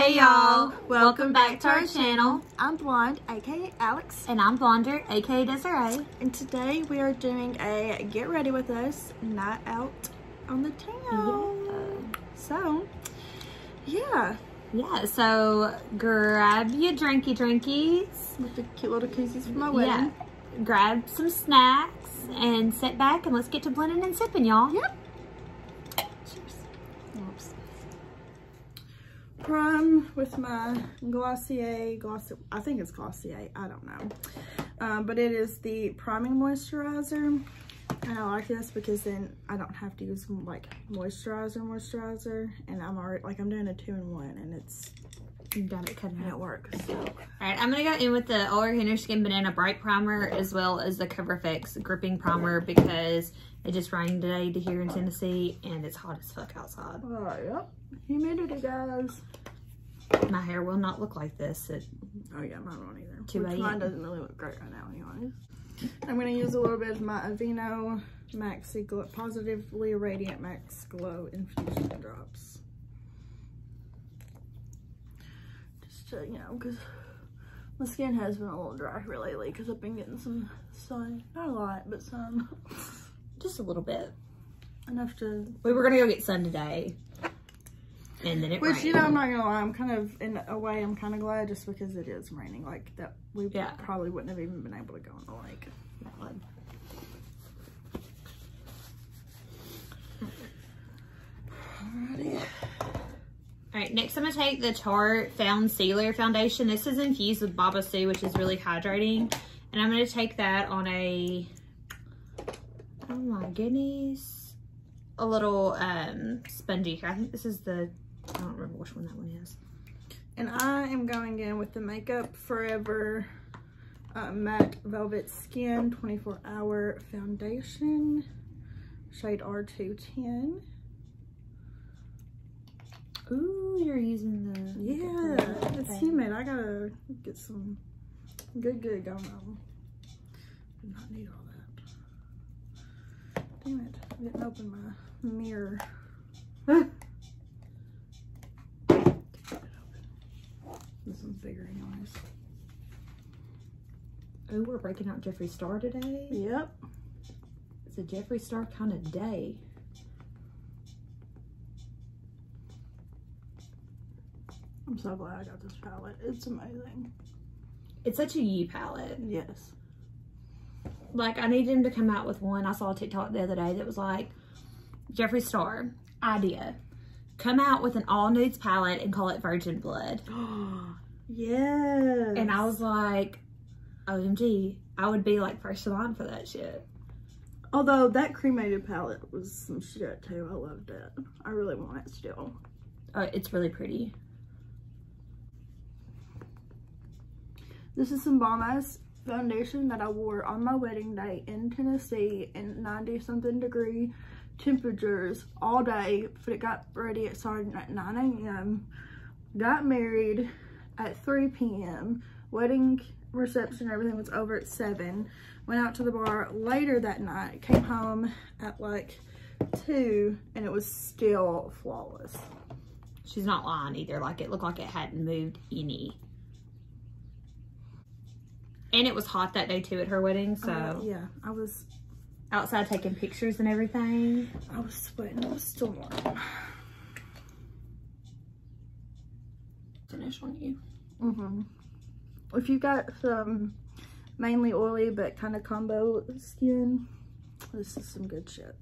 Hey y'all, welcome back to our channel. I'm Blond, a.k.a. Alex. And I'm Blonder, a.k.a. Desarai. And today we are doing a get ready with us night out on the town. Yeah. So, yeah. Yeah, so grab your drinkies. With the cute little koozies for my wedding. Yeah. Grab some snacks and sit back and let's get to blending and sipping, y'all. Yep. Prime with my Glossier, I think it's Glossier, I don't know. But it is the priming moisturizer. And I like this because then I don't have to use like moisturizer. And I'm already, like I'm doing a 2-in-1 and it's, You got it coming and it out. works. So. Alright, I'm going to go in with the Oler Henner Skin Banana Bright Primer as well as the Cover FX Gripping Primer because it just rained today here in Tennessee and it's hot as fuck outside. Oh, yep. Humidity, guys. My hair will not look like this at Oh yeah, mine won't either. 2 a.m. Mine doesn't really look great right now anyways. I'm going to use a little bit of my Aveeno Maxi Glow, Positively Radiant Max Glow Infusion Drops. Just to, you know, because my skin has been a little dry here lately because I've been getting some sun. Not a lot, but some. just a little bit. Enough to... We were going to go get sun today. And then it rained. Which, you know, I'm not gonna lie, I'm kind of, in a way, I'm kind of glad just because it is raining. Like, that we probably wouldn't have even been able to go in the lake. Alrighty. Alright, next I'm going to take the Tarte Found Sealer Foundation. This is infused with Baba Sue, which is really hydrating. And I'm going to take that on a, oh my goodness, a little spongy here. I think this is the, I don't remember which one that one is. And I am going in with the Makeup Forever Matte Velvet Skin 24-Hour Foundation, shade R210. Ooh, you're using the... Yeah, it's humid. I gotta get some good going on. Do not need all that. Damn it, I didn't open my mirror. This one's bigger anyways. Oh, we're breaking out Jeffree Star today? Yep. It's a Jeffree Star kind of day. I'm so glad I got this palette. It's amazing. It's such a you palette. Yes. Like, I need him to come out with one. I saw a TikTok the other day that was like, Jeffree Star, idea. Come out with an all nudes palette and call it Virgin Blood. Yes. And I was like, OMG, I would be like first in line for that shit. Although that cremated palette was some shit too. I loved it. I really want it still. It's really pretty. This is some bomb-ass foundation that I wore on my wedding day in Tennessee in 90-something degree temperatures all day. But it got ready. It started at 9 a.m. Got married at 3 p.m. Wedding reception, everything was over at 7. Went out to the bar later that night. Came home at like 2 and it was still flawless. She's not lying either. Like, it looked like it hadn't moved any. And it was hot that day too at her wedding, so. Yeah, I was outside taking pictures and everything. I was sweating. It was still warm. Finish on you. If you got some mainly oily but kind of combo skin, this is some good shit.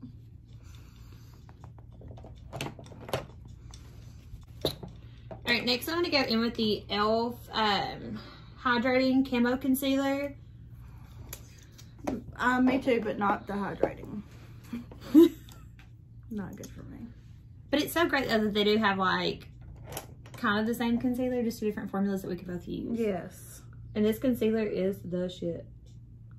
Alright, next I'm going to go in with the e.l.f. Hydrating Camo Concealer. Me too, but not the hydrating. Not good for me. But it's so great though that they do have like kind of the same concealer, just 2 different formulas that we could both use. Yes. And this concealer is the shit.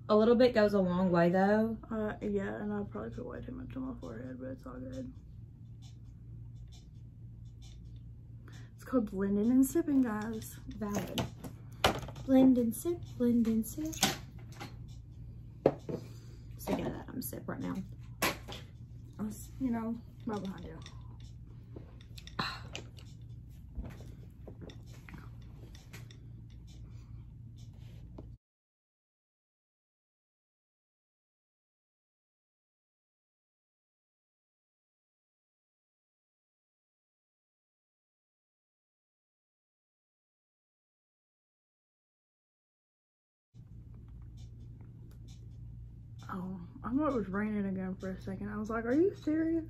A little bit goes a long way though. Yeah, and I'll probably put way too much on my forehead, but it's all good. It's called blending and sipping, guys. Valid. Blend and sip, blend and sip. Speaking of that, I'm sip right now. I was, you know, right behind you. Oh, I thought it was raining again for a second. I was like, are you serious?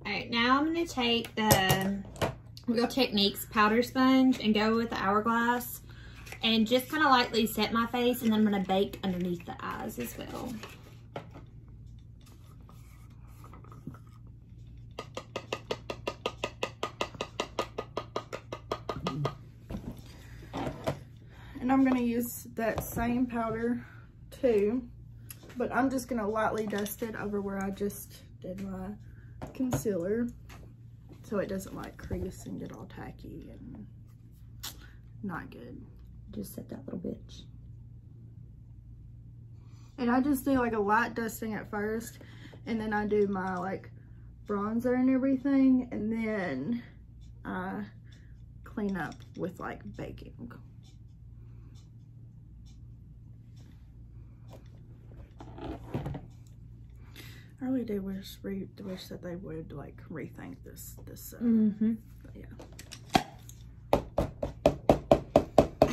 Alright, now I'm going to take the Real Techniques powder sponge and go with the hourglass and just kind of lightly set my face, and then I'm going to bake underneath the eyes as well. And I'm going to use that same powder too, but I'm just going to lightly dust it over where I just did my concealer so it doesn't like crease and get all tacky and not good. Just set that little bitch. And I just do like a light dusting at first, and then I do my like bronzer and everything, and then I clean up with like baking. I really do wish that they would like rethink this. Yeah.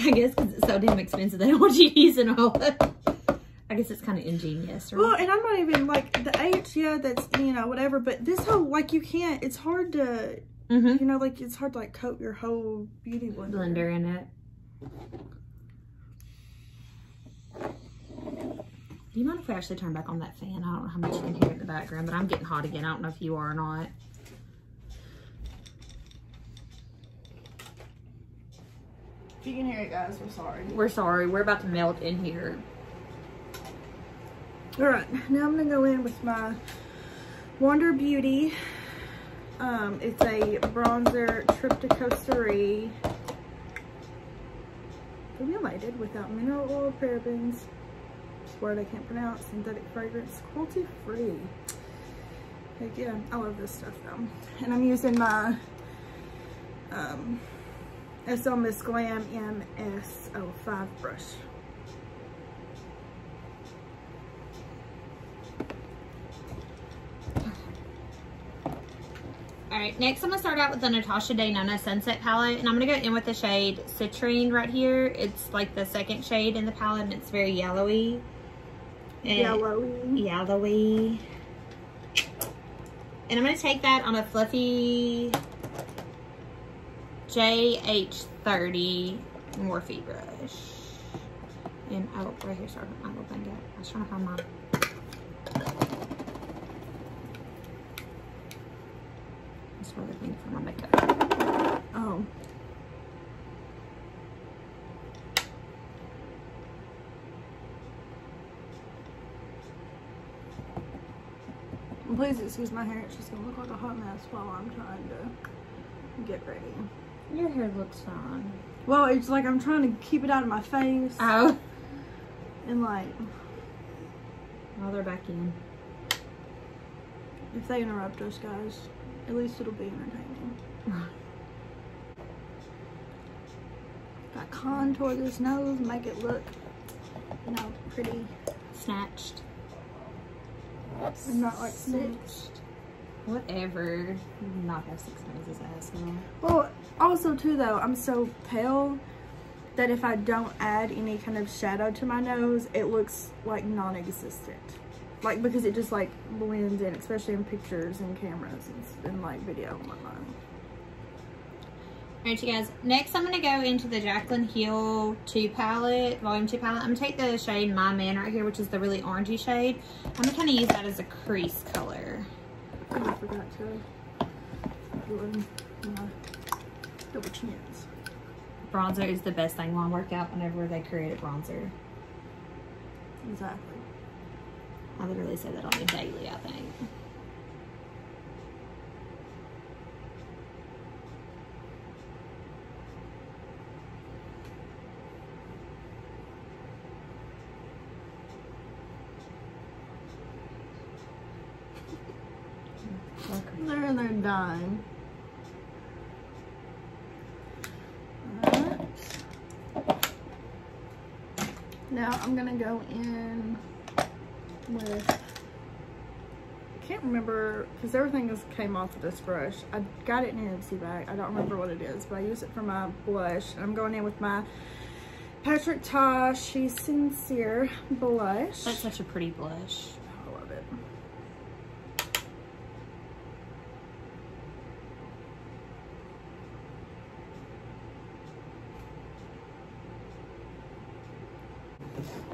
I guess because it's so damn expensive, they don't want you using all of it. I guess it's kind of ingenious, right? Well, and I'm not even like the H, yeah, that's, you know, whatever, but this whole, like, you can't, it's hard to, you know, like, it's hard to like coat your whole beauty blender in it. Do you mind if we actually turn back on that fan? I don't know how much you can hear in the background, but I'm getting hot again. I don't know if you are or not. If you can hear it, guys, we're sorry. We're sorry. We're about to melt in here. All right, now I'm gonna go in with my Wonder Beauty. It's a bronzer Desarai, formulated without mineral oil, parabens, word I can't pronounce, synthetic fragrance, cruelty free. Heck yeah, I love this stuff though. And I'm using my SL Miss Glam MS05 brush. Alright, next I'm going to start out with the Natasha Denona Sunset palette, and I'm going to go in with the shade Citrine right here. It's like the second shade in the palette, and it's very yellowy. Yellowy. And I'm going to take that on a fluffy JH30 Morphe brush. And, oh, right here, sorry, my little thing up. I was trying to find my... That's what I think for my makeup. Oh. Please excuse my hair, it's just gonna look like a hot mess while I'm trying to get ready. Your hair looks fine. Well, it's like I'm trying to keep it out of my face. Oh. And like... Well, they're back in. If they interrupt us, guys, at least it'll be entertaining. I contour this nose, make it look, you know, pretty. Snatched. And not like snitched. Whatever. Not have 6 noses, asshole. Well, also too though, I'm so pale that if I don't add any kind of shadow to my nose, it looks like non-existent. Like, because it just like blends in, especially in pictures and cameras and like video and whatnot. Alright, you guys. Next, I'm going to go into the Jaclyn Hill 2 palette, volume 2 palette. I'm going to take the shade My Man right here, which is the really orangey shade. I'm going to kind of use that as a crease color. Oh, I forgot to do my double chins. Bronzer is the best thing while I work out whenever they create a bronzer. Exactly. I literally say that on a daily, I think. They're in their dime. Alright. Now I'm gonna go in with can't remember, because everything just came off of this brush. I got it in an Ipsy bag. I don't remember what it is, but I use it for my blush. I'm going in with my Patrick Ta She's Sincere blush. That's such a pretty blush. I love it.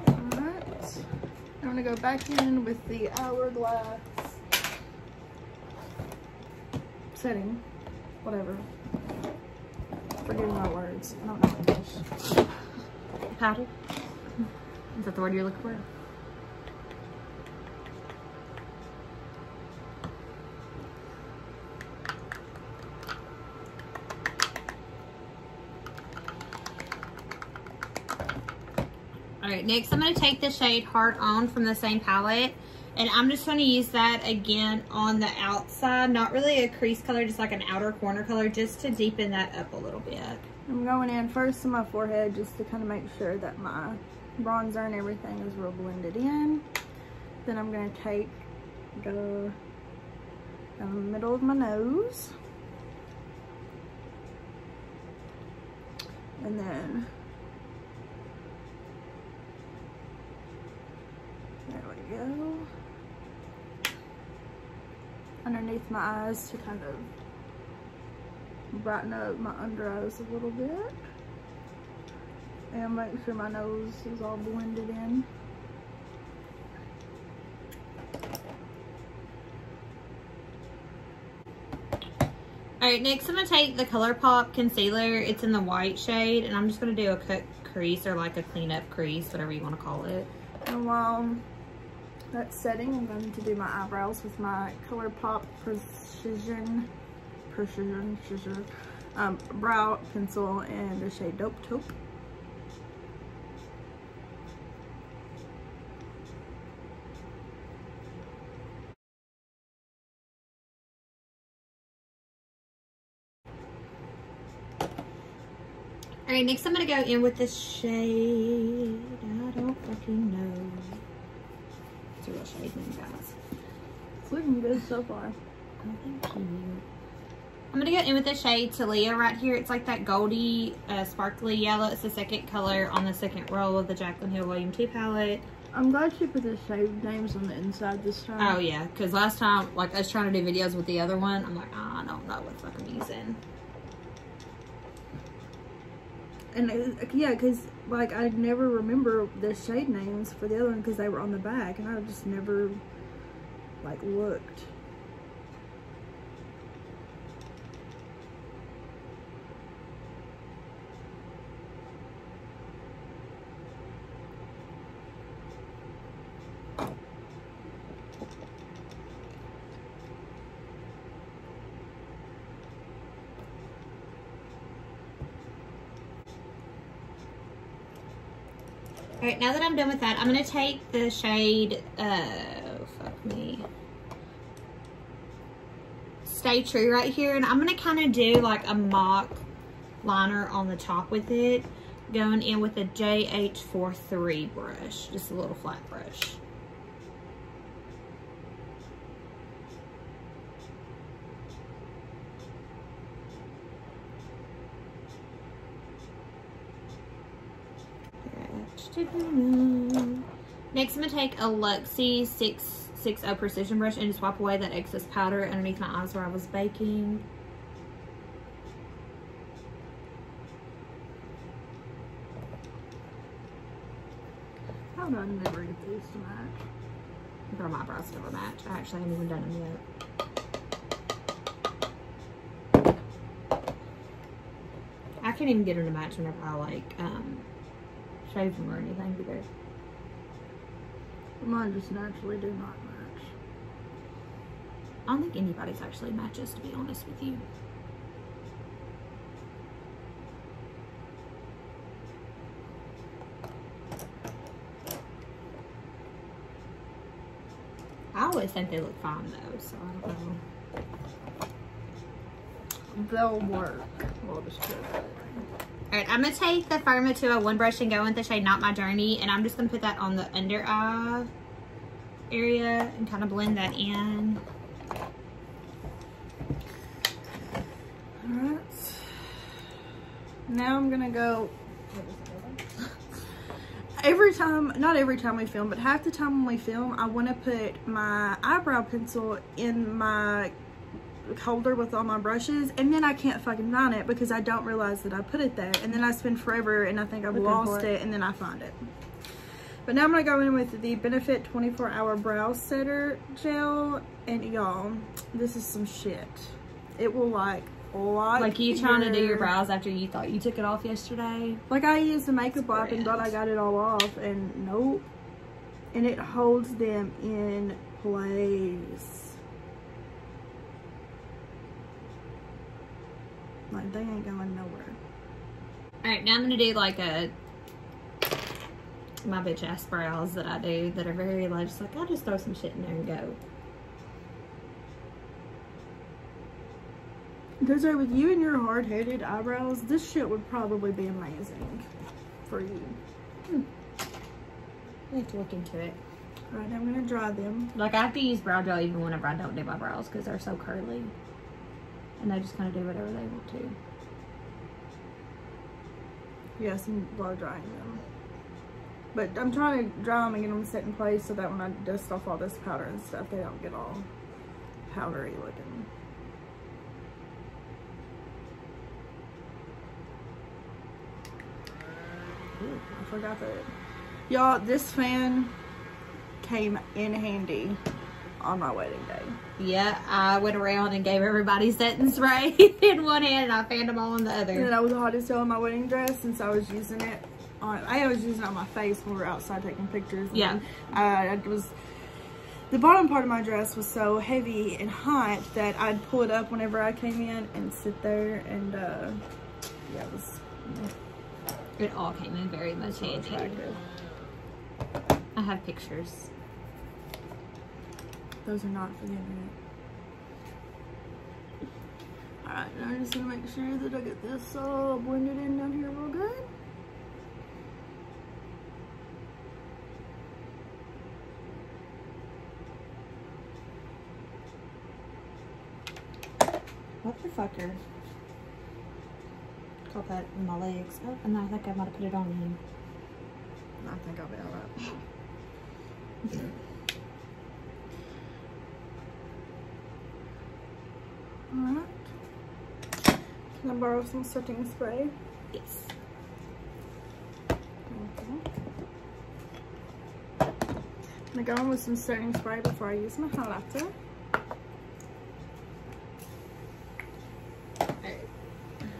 Alright. I'm going to go back in with the Hourglass setting. Whatever. Forgetting my words. I don't know English. Powder? Is that the word you're looking for? Alright, next I'm going to take the shade Heart On from the same palette. And I'm just going to use that again on the outside. Not really a crease color, just like an outer corner color, just to deepen that up a little bit. I'm going in first to my forehead just to kind of make sure that my bronzer and everything is real blended in. Then I'm going to go down the middle of my nose. And then there we go. Underneath my eyes to kind of brighten up my under eyes a little bit. And make sure my nose is all blended in. Alright, next I'm going to take the ColourPop concealer. It's in the white shade, and I'm just going to do a cut crease or like a cleanup crease, whatever you want to call it. And while that's setting, I'm going to do my eyebrows with my ColourPop Precision brow pencil in the shade Dope Taupe. Alright, next I'm going to go in with this shade. I don't fucking know. It's a real shade name, guys. It's looking good so far. Oh, thank you. I'm going to go in with the shade Talia right here. It's like that goldy, sparkly yellow. It's the second color on the second roll of the Jaclyn Hill Volume 2 palette. I'm glad she put the shade names on the inside this time. Oh, yeah. Because last time, like, I was trying to do videos with the other one. I'm like, oh, I don't know what fuck I'm using. And, yeah, because, like, I never remember the shade names for the other one because they were on the back. And I just never, like, looked. Alright, now that I'm done with that, I'm going to take the shade, fuck me, Stay True right here, and I'm going to kind of do like a mock liner on the top with it, going in with a JH43 brush, just a little flat brush. Next, I'm going to take a Luxie 660 Precision brush and just wipe away that excess powder underneath my eyes where I was baking. How do I never get these to match? Girl, my eyebrows never match. I actually haven't even done them yet. I can't even get them to match whenever I like shave them or anything either. Mine just naturally do not match. I don't think anybody's actually matches, to be honest with you. I always think they look fine though, so I don't know. They'll work. We'll just put it that way. Alright, I'm going to take the Firma 201 brush and go with the shade Not My Journey, and I'm just going to put that on the under eye area and kind of blend that in. Alright. Now I'm gonna go, not every time we film, but half the time when we film, I want to put my eyebrow pencil in my holder with all my brushes, and then I can't fucking find it because I don't realize that I put it there, and then I spend forever and I think I've lost it, and then I find it. But now I'm gonna go in with the Benefit 24-Hour Brow Setter Gel, and y'all, this is some shit. It will like you trying to do your brows after you thought you took it off yesterday. Like I used the makeup wipe and thought I got it all off, and nope. And it holds them in place. Like they ain't going nowhere. Alright, now I'm gonna do like my bitch ass brows that I do that are very like, just like, I'll just throw some shit in there and go. Desiree, with you and your hard-headed eyebrows, this shit would probably be amazing for you. I have to look into it. Alright, I'm gonna dry them. Like I have to use brow gel even whenever I don't do my brows because they're so curly. And they just kind of do whatever they want to. Yes, I'm blow drying them. But I'm trying to dry them and get them set in place so that when I dust off all this powder and stuff, they don't get all powdery looking. Ooh, I forgot that. Y'all, this fan came in handy on my wedding day. Yeah, I went around and gave everybody setting spray in one hand and I fanned them all in the other. And then I was hot as hell in my wedding dress since I was using it on, I was using it on my face when we were outside taking pictures. And yeah. The bottom part of my dress was so heavy and hot that I'd pull it up whenever I came in and sit there and yeah, it was... It all came in very much handy. I have pictures. Those are not for the internet. Alright, now I'm just gonna make sure that I get this all blended in down here real good. What the fucker? Caught that in my legs. Oh, and I think I might have put it on you. I think I'll be alright. Alright. Can I borrow some setting spray? Yes. Okay. I'm gonna go in with some setting spray before I use my highlighter.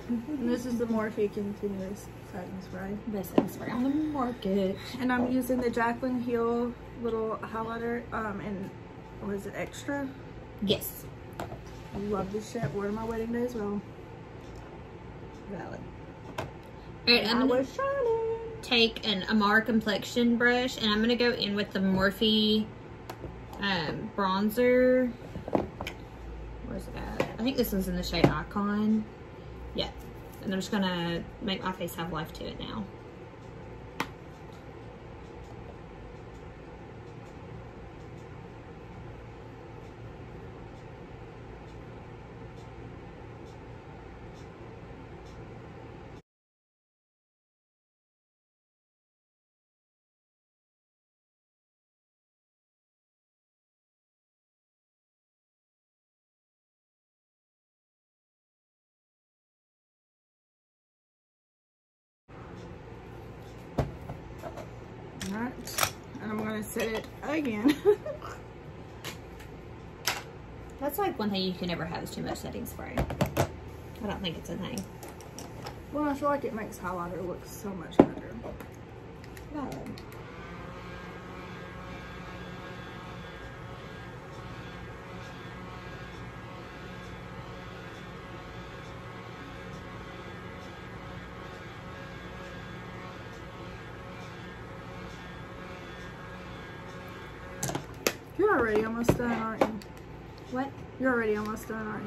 And this is the Morphe Continuous Setting Spray. Best setting spray on the market. And I'm using the Jaclyn Hill little highlighter, and was it extra? Yes. Love this shit. Wore it on my wedding day as well. Valid. Alright, I was shining. Take an Amar complexion brush and I'm gonna go in with the Morphe bronzer. Where's it at? I think this one's in the shade Icon. Yeah. And I'm just gonna make my face have life to it now. Alright, and I'm gonna set it again. That's like one thing you can never have is too much setting spray. I don't think it's a thing. Well, I feel like it makes highlighter look so much better. Valid. You're already almost done, aren't you? What? You're already almost done, aren't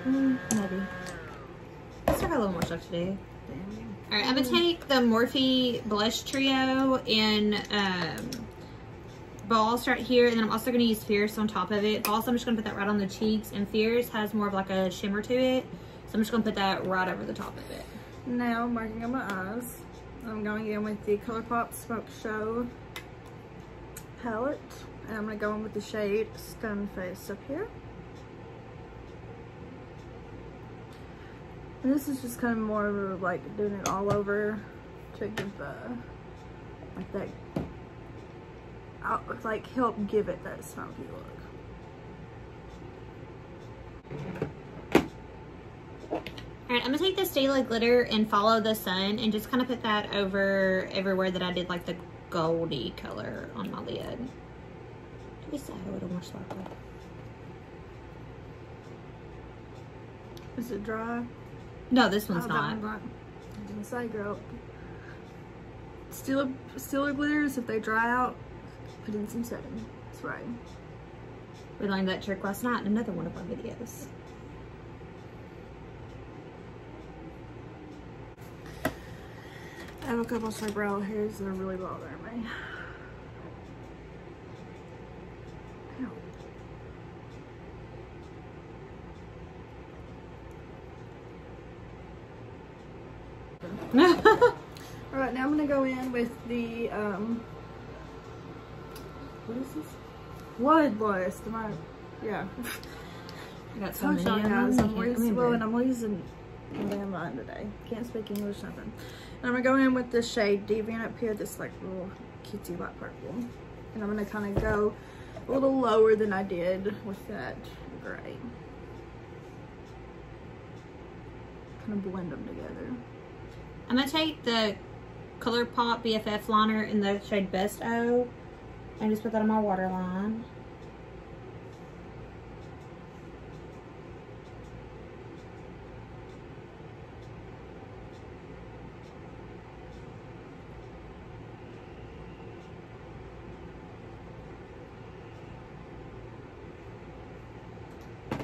you? Maybe. I still got a little more stuff to do. Damn. Alright, I'm gonna take the Morphe Blush Trio in Boss right here, and then I'm also going to use Fierce on top of it. Boss, I'm just going to put that right on the cheeks, and Fierce has more of like a shimmer to it, so I'm just going to put that right over the top of it. Now I'm marking on my eyes. I'm going in with the ColourPop Smoke Show palette, and I'm going to go in with the shade Stone Face up here. And this is just kind of more of like doing it all over to give like that, like help give it that smoky look. Alright, I'm gonna take the Stila glitter and Follow the Sun and just kind of put that over everywhere that I did like the goldy color on my lid. Just add a little more sparkle. Is it dry? No, this one's not. I was gonna say, girl. Stila glitters, if they dry out, put in some setting spray. We learned that trick last night in another one of our videos. I have a couple of eyebrow hairs that are really bothering me. Alright, now I'm gonna go in with the what is this? Bloodlust. Yeah. I got so many guys. I'm losing my mind today. Can't speak English, nothing. And I'm gonna go in with the shade Deviant up here, this like little cutesy white purple. And I'm gonna kind of go a little lower than I did with that gray. Kind of blend them together. I'm gonna take the ColourPop BFF liner in the shade Best O and just put that on my waterline.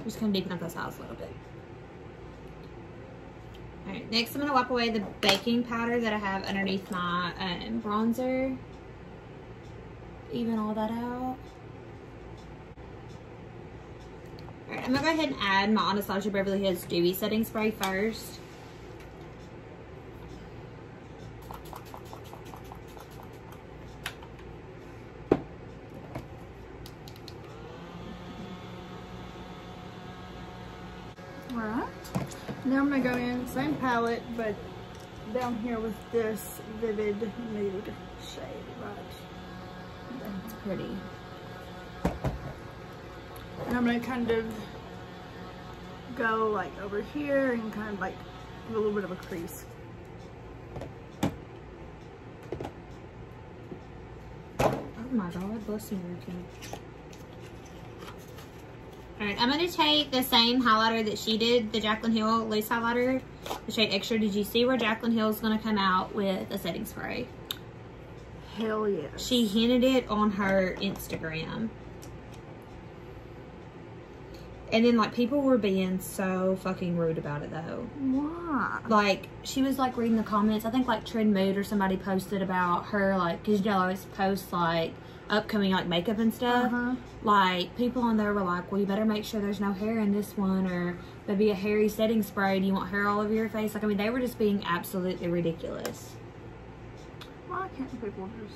Just gonna deepen up those eyes a little bit. Alright, next I'm going to wipe away the baking powder that I have underneath my bronzer. Even all that out. Alright, I'm going to go ahead and add my Anastasia Beverly Hills Dewy Setting Spray first. Alright. Now I'm going to go in, same palette, but down here with this vivid nude shade, right? That's pretty. And I'm going to kind of go like over here and kind of like a little bit of a crease. Oh my God, bless you, Ricky. Alright, I'm going to take the same highlighter that she did, the Jaclyn Hill loose highlighter, the shade Extra. Did you see where Jaclyn Hill is going to come out with a setting spray? Hell yes. She hinted it on her Instagram. And then, like, people were being so fucking rude about it, though. Why? Like, she was, like, reading the comments. I think, like, Trend Mood or somebody posted about her, like, because, you know, I always post, like, upcoming, like, makeup and stuff. Like, people on there were like, well, you better make sure there's no hair in this one, or there'll be a hairy setting spray. Do you want hair all over your face? Like, I mean, they were just being absolutely ridiculous. Why can't people just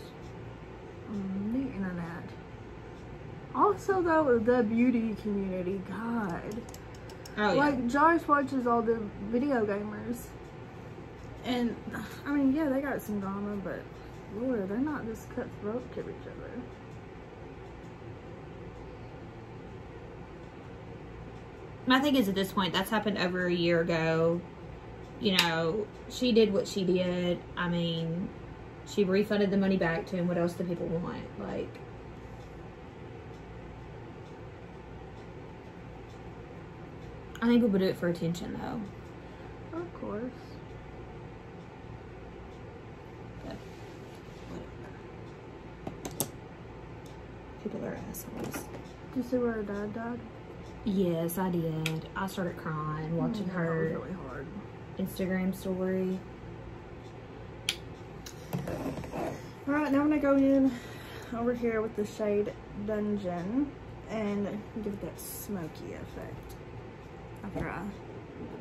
the internet? Also, though, the beauty community, God. Oh, yeah. Like, Josh watches all the video gamers. And, I mean, yeah, they got some drama, but, Lord, they're not just cutthroat to each other. My thing is, at this point, that's happened over a year ago. You know, she did what she did. I mean, she refunded the money back to him. What else do people want? Like, I think people do it for attention, though. Of course. But whatever. People are assholes. Did you see where her dad died? Yes, I did. I started crying watching her That was really hard. Instagram story. Alright, now I'm going to go in over here with the shade Dungeon and give it that smoky effect after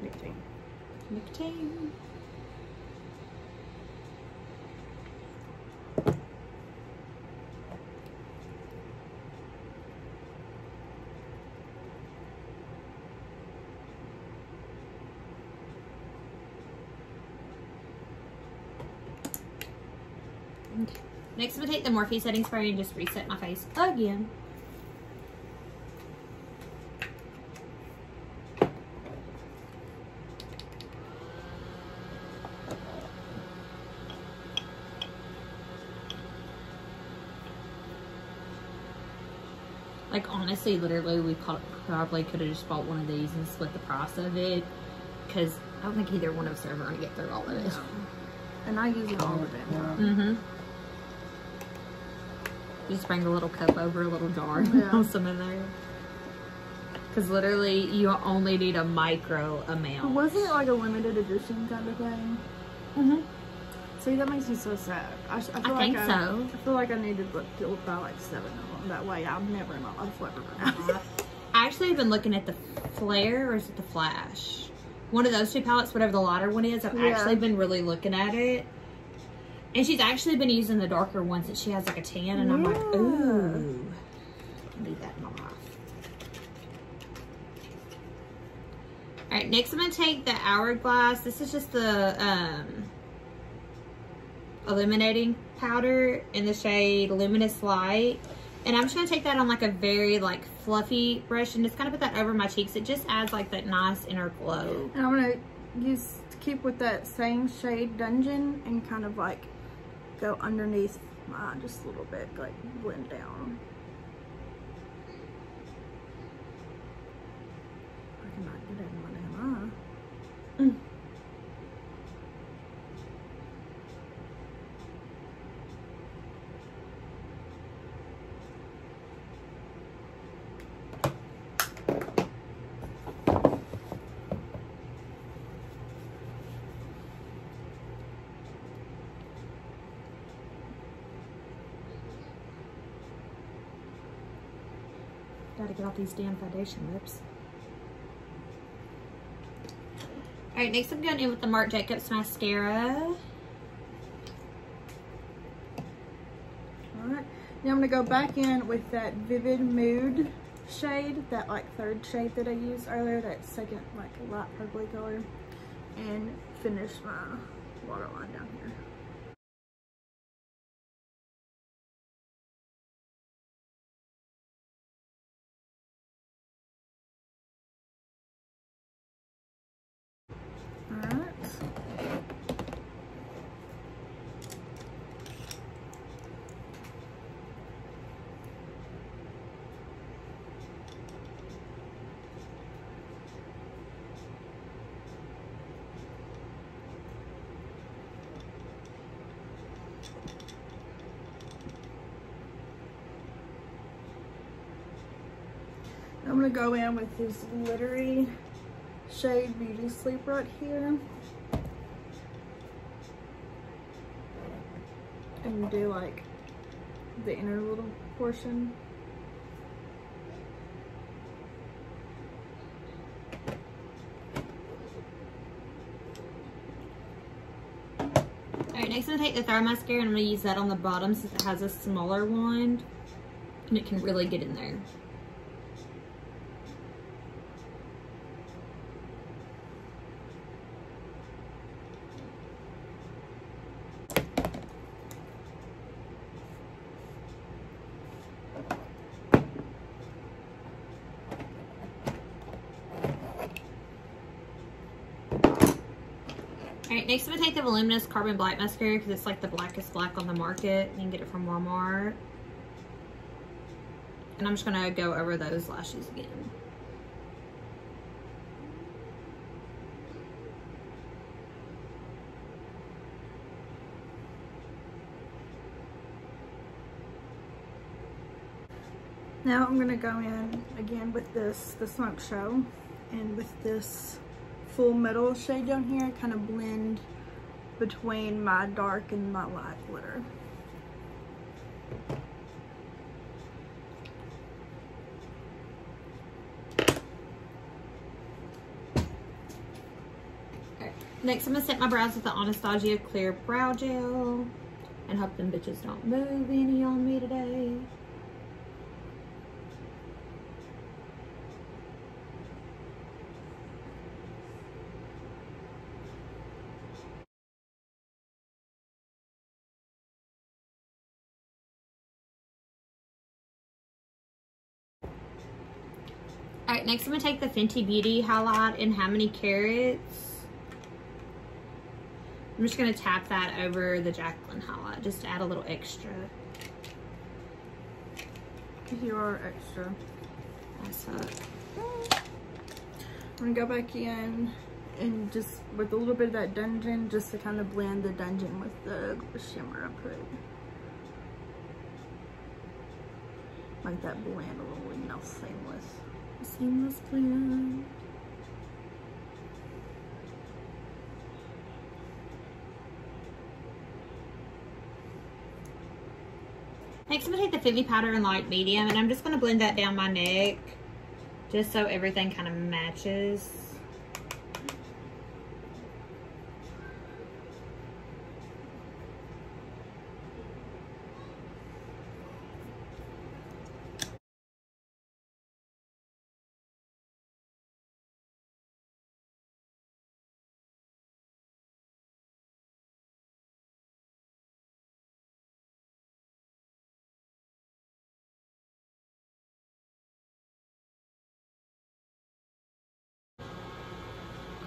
nicotine. Nicotine. Okay. Next, I'm gonna take the Morphe setting spray and just reset my face again. Like, honestly, literally, we probably could have just bought one of these and split the price of it, because I don't think either one of us are ever going to get through all of it. No. And I use it all the damn time. Mm-hmm. Just bring a little cup over, a little jar, and Yeah. put some in there. Because literally, you only need a micro amount. Wasn't it like a limited edition kind of thing? Mm-hmm. See, that makes me so sad. I feel think like so. I feel like I needed to buy like 7 of them. That way I'll never in my life ever run out. I actually have been looking at the Flare, or is it the Flash? One of those two palettes, whatever the lighter one is. I've actually been really looking at it. And she's actually been using the darker ones that she has like a tan, and I'm like, ooh, I need that in my life. Alright, next I'm going to take the Hourglass. This is just the illuminating powder in the shade Luminous Light. And I'm just going to take that on like a very like fluffy brush and just kind of put that over my cheeks. It just adds like that nice inner glow. And I'm going to keep with that same shade Dungeon and kind of like go underneath my, just a little bit, like blend down. I cannot get it in my damn eye. Mm. Gotta get off these damn foundation lips. Alright, next I'm going in with the Marc Jacobs mascara. Alright, now I'm going to go back in with that Vivid Mood shade, that like third shade that I used earlier, that second like light purpley color, and finish my waterline down here. Alright. I'm going to go in with this glittery shade Beauty Sleep right here. And do like the inner little portion. Alright, next I'm going to take the Throw Mascara and I'm going to use that on the bottom since it has a smaller wand. And it can really get in there. Alright, next I'm going to take the Voluminous Carbon Black Mascara because it's like the blackest black on the market. You can get it from Walmart. And I'm just going to go over those lashes again. Now I'm going to go in again with the Smoke Show, and with this Full Metal shade down here, kind of blend between my dark and my light glitter. Next, I'm gonna set my brows with the Anastasia Clear Brow Gel and hope them bitches don't move any on me today. All right, next I'm gonna take the Fenty Beauty highlight in How Many Carats. I'm just gonna tap that over the Jaclyn highlight just to add a little extra. You are extra. I suck. I'm gonna go back in and just with a little bit of that Dungeon, just to kind of blend the Dungeon with the shimmer I put. Make that blend a little, you know, seamless. Seamless blend. Next, I'm gonna take the Fenty powder in light medium, and I'm just gonna blend that down my neck, just so everything kind of matches.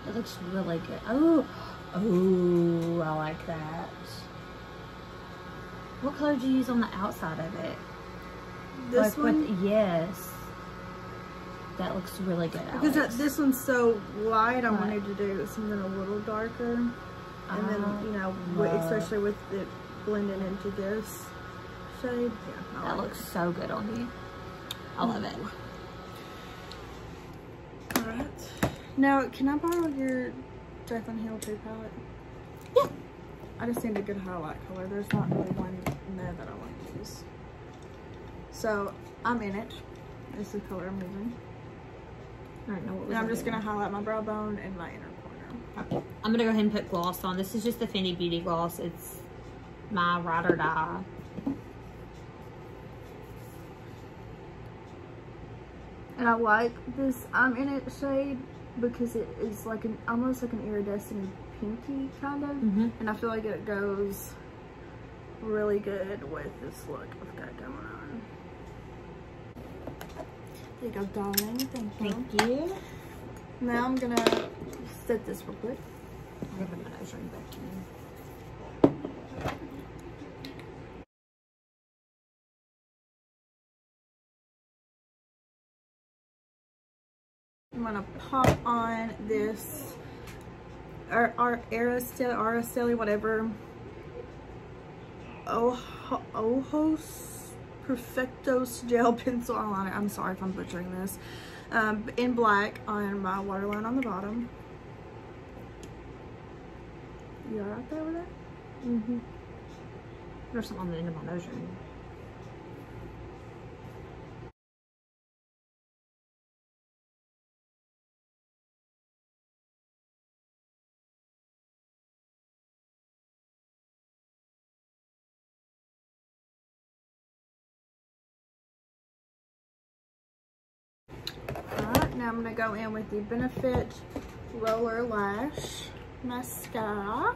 It looks really good. Oh, I like that. What color do you use on the outside of it? This like one? Yes. That looks really good, Alex. Because this one's so light, I wanted to do something a little darker. And then, you know, especially with it blending into this shade. Yeah, that looks so good on you. I love it. Alright. Now, can I borrow your Jaclyn Hill 2 palette? Yeah. I just need a good highlight color. There's not really one in there that I want to use. So, I'm in it. This is the color I'm using. Alright, now what was and I'm just going to highlight my brow bone and my inner corner. Okay. I'm going to go ahead and put gloss on. This is just the Fenty Beauty gloss. It's my Ride or Die. And I like this I'm in it shade because it is like an almost like an iridescent pinky kind of, and I feel like it goes really good with this look I've got going on. There you go, darling. Thank you. Now I'm gonna set this real quick. I'm gonna put my nose ring back in. I'm gonna pop on this Araceli, whatever, Ojos Perfectos gel pencil eyeliner. I'm sorry if I'm butchering this. In black on my waterline on the bottom. You alright there with that? There's something on the end of my nose ring. Alright, now I'm going to go in with the Benefit Roller Lash Mascara.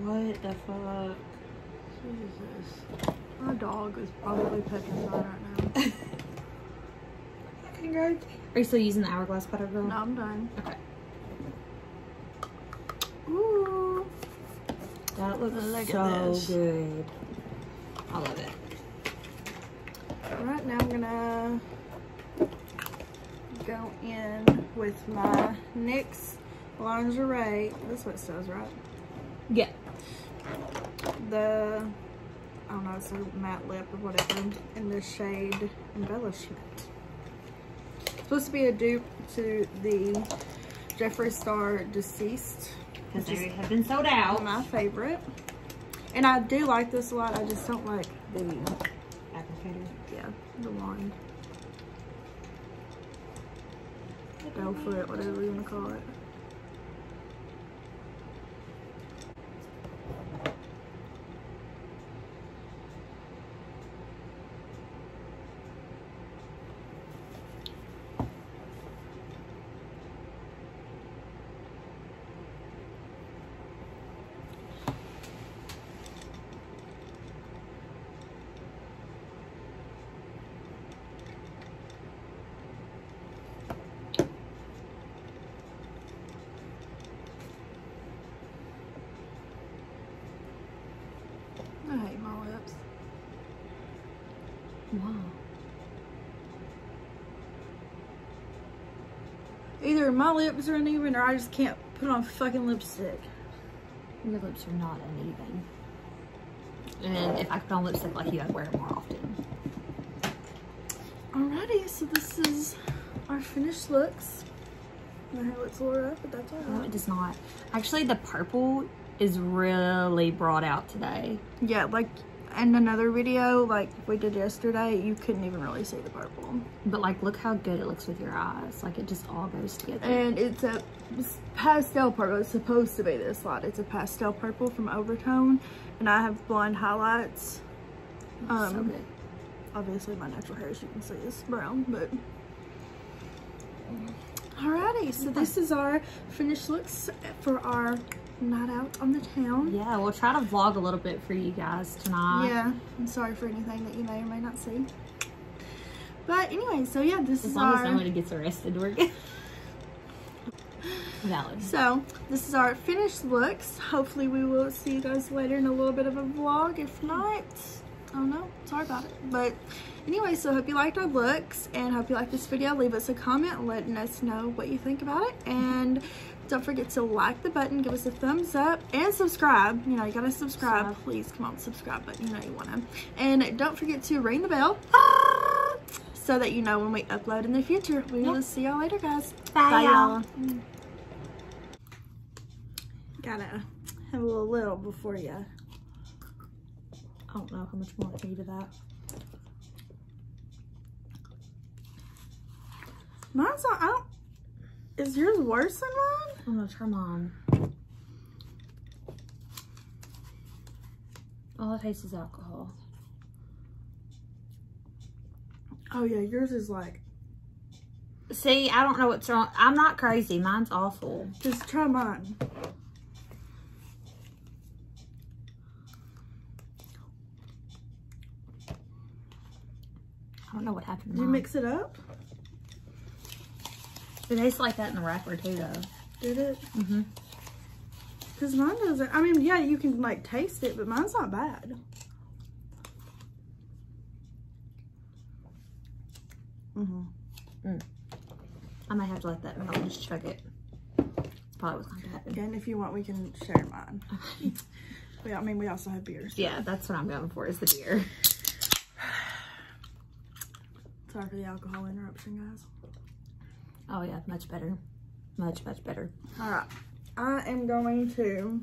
What the fuck? Jesus. My dog is probably petrified right now. Are you still using the Hourglass Butter Girl? No, I'm done. Okay. Ooh. That looks Look so at this. good. I love it. Alright, now I'm gonna go in with my NYX lingerie. That's what it says, right? Yeah. The, I don't know, it's a matte lip or whatever, in the shade Embellishment. It's supposed to be a dupe to the Jeffree Star Deceased, Because they have been sold out. my favorite. And I do like this a lot. I just don't like the Applicator. yeah, the wand. Dough foot, whatever you want to call it. I hate my lips. Wow. Either my lips are uneven or I just can't put on fucking lipstick. Your lips are not uneven. And if I could put on lipstick like you, I'd wear it more often. Alrighty, so this is our finished looks. My hair looks a little rough, but that's No, alright. it does not. Actually, the purple is really brought out today. Yeah, like in another video, like we did yesterday, you couldn't even really see the purple. But like, look how good it looks with your eyes. Like, it just all goes together. And it's a pastel purple. It's supposed to be this light. It's a pastel purple from Overtone. And I have blonde highlights. So good. Obviously my natural hair, as you can see, is brown, but alrighty, so this is our finished looks for our night out on the town. Yeah, we'll try to vlog a little bit for you guys tonight. Yeah, I'm sorry for anything that you may or may not see. But anyway, so yeah, this As is long our... as nobody gets arrested, we're good. Valid. So, this is our finished looks. Hopefully we will see you guys later in a little bit of a vlog. If not, I don't know. Sorry about it. But anyway, so hope you liked our looks and hope you liked this video. Leave us a comment letting us know what you think about it. And don't forget to like the button, give us a thumbs up, and subscribe. You know, you gotta subscribe. Please, come on, subscribe button. You know you wanna. And don't forget to ring the bell so that you know when we upload in the future. We will see y'all later, guys. Bye, y'all. Gotta have a little before you. I don't know how much more I can eat of that. Mine's not, I don't, is yours worse than mine? I'm gonna try mine. All I taste is alcohol. Oh yeah, yours is like. See, I don't know what's wrong. I'm not crazy. Mine's awful. Just try mine. I don't know what happened to Did you mine. mix it up? It tastes like that in the wrapper too, though. Did it? Mm-hmm. Because mine doesn't, I mean, yeah, you can like taste it, but mine's not bad. I might have to let that melt. Just chug it. Probably what's going to happen. And if you want, we can share mine. Yeah, I mean, we also have beers. So. Yeah, that's what I'm going for, is the beer. Sorry for the alcohol interruption, guys. Oh yeah, much better. Much, much better. All right, I am going to